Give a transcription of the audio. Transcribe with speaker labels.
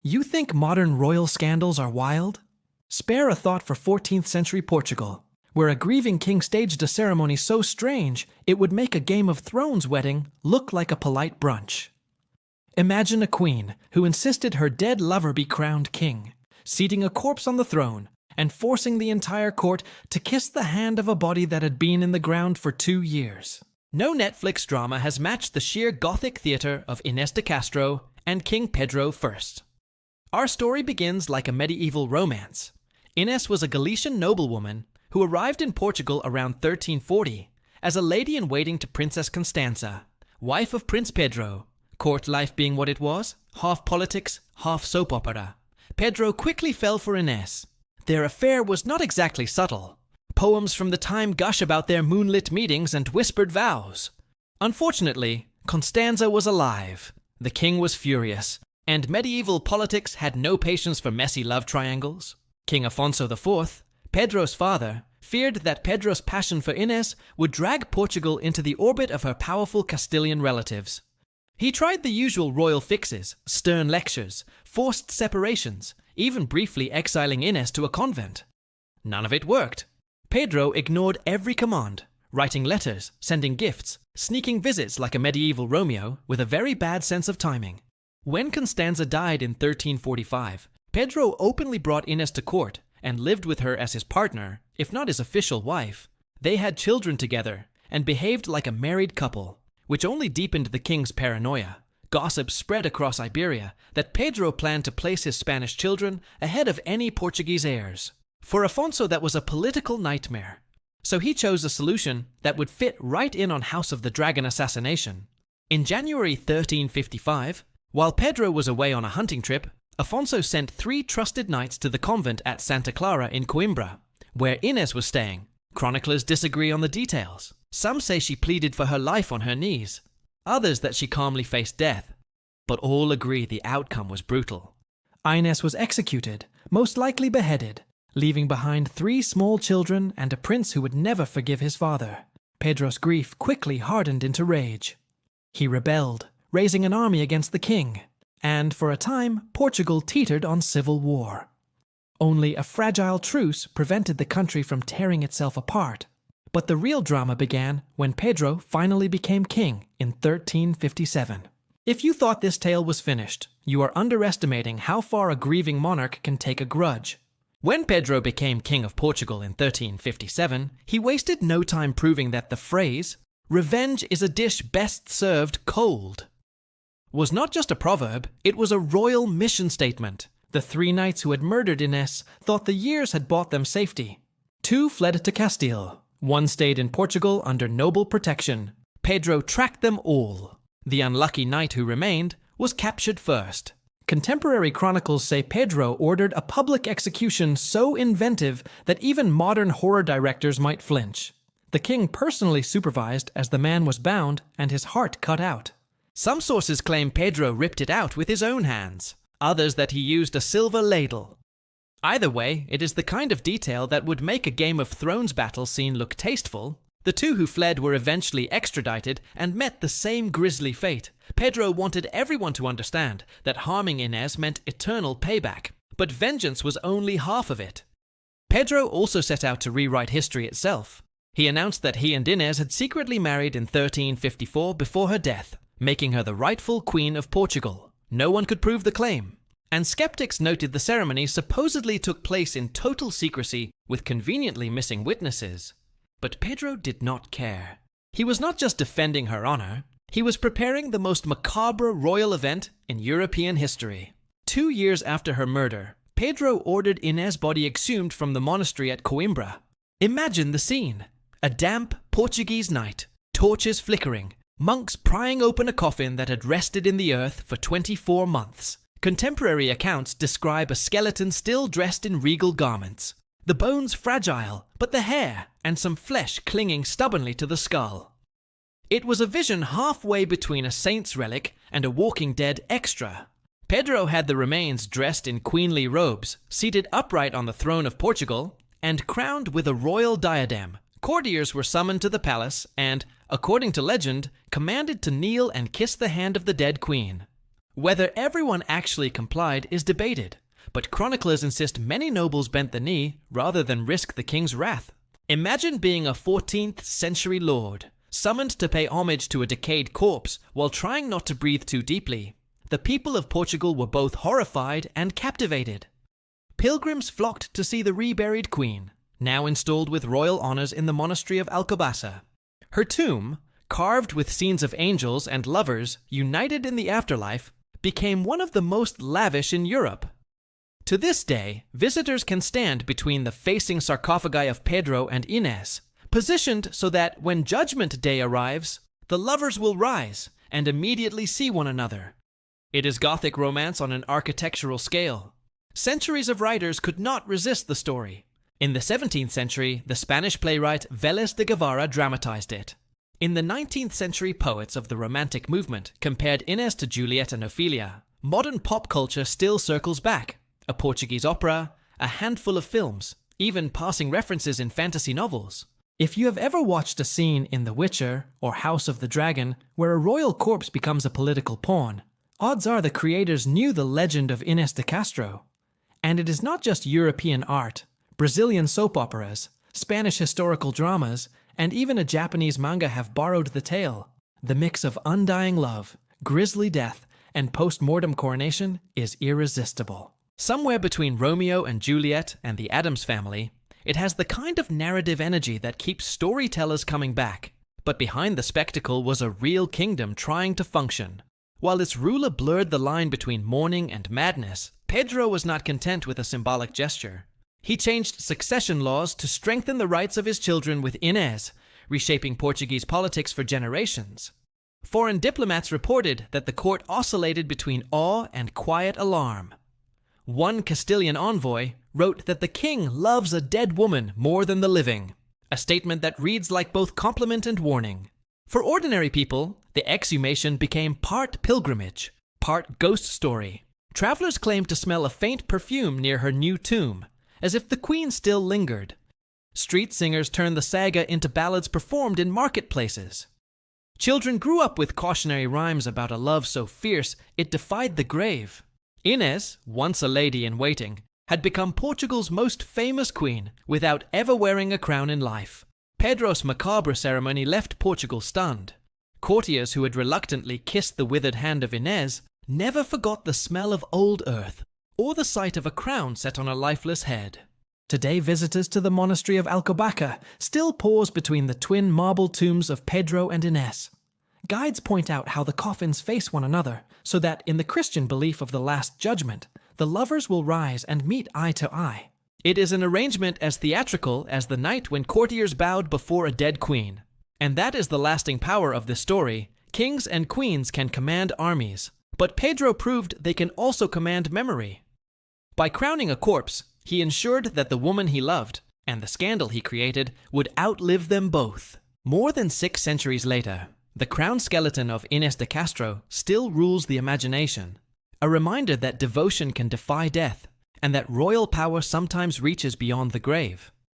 Speaker 1: You think modern royal scandals are wild? Spare a thought for 14th century Portugal, where a grieving king staged a ceremony so strange it would make a Game of Thrones wedding look like a polite brunch. Imagine a queen who insisted her dead lover be crowned king, seating a corpse on the throne and forcing the entire court to kiss the hand of a body that had been in the ground for 2 years. No Netflix drama has matched the sheer gothic theater of Ines de Castro and King Pedro I. Our story begins like a medieval romance. Ines was a Galician noblewoman who arrived in Portugal around 1340 as a lady-in-waiting to Princess Constanza, wife of Prince Pedro. Court life being what it was, half politics, half soap opera. Pedro quickly fell for Ines. Their affair was not exactly subtle. Poems from the time gush about their moonlit meetings and whispered vows. Unfortunately, Constanza was alive. The king was furious, and medieval politics had no patience for messy love triangles. King Afonso IV, Pedro's father, feared that Pedro's passion for Ines would drag Portugal into the orbit of her powerful Castilian relatives. He tried the usual royal fixes, stern lectures, forced separations, even briefly exiling Ines to a convent. None of it worked. Pedro ignored every command, writing letters, sending gifts, sneaking visits like a medieval Romeo with a very bad sense of timing. When Constanza died in 1345, Pedro openly brought Ines to court and lived with her as his partner, if not his official wife. They had children together and behaved like a married couple, which only deepened the king's paranoia. Gossip spread across Iberia that Pedro planned to place his Spanish children ahead of any Portuguese heirs. For Afonso, that was a political nightmare. So he chose a solution that would fit right in on House of the Dragon assassination. In January 1355, while Pedro was away on a hunting trip, Afonso sent 3 trusted knights to the convent at Santa Clara in Coimbra, where Ines was staying. Chroniclers disagree on the details. Some say she pleaded for her life on her knees, others that she calmly faced death. But all agree the outcome was brutal. Ines was executed, most likely beheaded, leaving behind 3 small children and a prince who would never forgive his father. Pedro's grief quickly hardened into rage. He rebelled, raising an army against the king, and for a time, Portugal teetered on civil war. Only a fragile truce prevented the country from tearing itself apart. But the real drama began when Pedro finally became king in 1357. If you thought this tale was finished, you are underestimating how far a grieving monarch can take a grudge. When Pedro became king of Portugal in 1357, he wasted no time proving that the phrase, "Revenge is a dish best served cold," was not just a proverb, it was a royal mission statement. The 3 knights who had murdered Ines thought the years had bought them safety. 2 fled to Castile. 1 stayed in Portugal under noble protection. Pedro tracked them all. The unlucky knight who remained was captured first. Contemporary chronicles say Pedro ordered a public execution so inventive that even modern horror directors might flinch. The king personally supervised as the man was bound and his heart cut out. Some sources claim Pedro ripped it out with his own hands, others that he used a silver ladle. Either way, it is the kind of detail that would make a Game of Thrones battle scene look tasteful. The 2 who fled were eventually extradited and met the same grisly fate. Pedro wanted everyone to understand that harming Ines meant eternal payback, but vengeance was only half of it. Pedro also set out to rewrite history itself. He announced that he and Ines had secretly married in 1354 before her death, making her the rightful Queen of Portugal. No one could prove the claim, and skeptics noted the ceremony supposedly took place in total secrecy with conveniently missing witnesses. But Pedro did not care. He was not just defending her honor, he was preparing the most macabre royal event in European history. 2 years after her murder, Pedro ordered Ines' body exhumed from the monastery at Coimbra. Imagine the scene. A damp Portuguese night, torches flickering, monks prying open a coffin that had rested in the earth for 24 months. Contemporary accounts describe a skeleton still dressed in regal garments, the bones fragile, but the hair and some flesh clinging stubbornly to the skull. It was a vision halfway between a saint's relic and a Walking Dead extra. Pedro had the remains dressed in queenly robes, seated upright on the throne of Portugal, and crowned with a royal diadem. Courtiers were summoned to the palace and, according to legend, commanded to kneel and kiss the hand of the dead queen. Whether everyone actually complied is debated, but chroniclers insist many nobles bent the knee rather than risk the king's wrath. Imagine being a 14th century lord, summoned to pay homage to a decayed corpse while trying not to breathe too deeply. The people of Portugal were both horrified and captivated. Pilgrims flocked to see the reburied queen, now installed with royal honors in the monastery of Alcobaça. Her tomb, carved with scenes of angels and lovers united in the afterlife, became one of the most lavish in Europe. To this day, visitors can stand between the facing sarcophagi of Pedro and Ines, positioned so that when Judgment Day arrives, the lovers will rise and immediately see one another. It is Gothic romance on an architectural scale. Centuries of writers could not resist the story. In the 17th century, the Spanish playwright Vélez de Guevara dramatized it. In the 19th century, poets of the Romantic movement compared Ines to Juliet and Ophelia. Modern pop culture still circles back. A Portuguese opera, a handful of films, even passing references in fantasy novels. If you have ever watched a scene in The Witcher or House of the Dragon where a royal corpse becomes a political pawn, odds are the creators knew the legend of Ines de Castro. And it is not just European art. Brazilian soap operas, Spanish historical dramas, and even a Japanese manga have borrowed the tale. The mix of undying love, grisly death, and post-mortem coronation is irresistible. Somewhere between Romeo and Juliet and the Addams Family, it has the kind of narrative energy that keeps storytellers coming back. But behind the spectacle was a real kingdom trying to function. While its ruler blurred the line between mourning and madness, Pedro was not content with a symbolic gesture. He changed succession laws to strengthen the rights of his children with Ines, reshaping Portuguese politics for generations. Foreign diplomats reported that the court oscillated between awe and quiet alarm. One Castilian envoy wrote that the king loves a dead woman more than the living, a statement that reads like both compliment and warning. For ordinary people, the exhumation became part pilgrimage, part ghost story. Travelers claimed to smell a faint perfume near her new tomb, as if the queen still lingered. Street singers turned the saga into ballads performed in marketplaces. Children grew up with cautionary rhymes about a love so fierce it defied the grave. Ines, once a lady in waiting, had become Portugal's most famous queen without ever wearing a crown in life. Pedro's macabre ceremony left Portugal stunned. Courtiers who had reluctantly kissed the withered hand of Ines never forgot the smell of old earth or the sight of a crown set on a lifeless head. Today, visitors to the monastery of Alcobaça still pause between the twin marble tombs of Pedro and Ines. Guides point out how the coffins face one another, so that in the Christian belief of the Last Judgment, the lovers will rise and meet eye to eye. It is an arrangement as theatrical as the night when courtiers bowed before a dead queen. And that is the lasting power of this story. Kings and queens can command armies, but Pedro proved they can also command memory. By crowning a corpse, he ensured that the woman he loved, and the scandal he created, would outlive them both. More than 6 centuries later, the crowned skeleton of Ines de Castro still rules the imagination, a reminder that devotion can defy death, and that royal power sometimes reaches beyond the grave.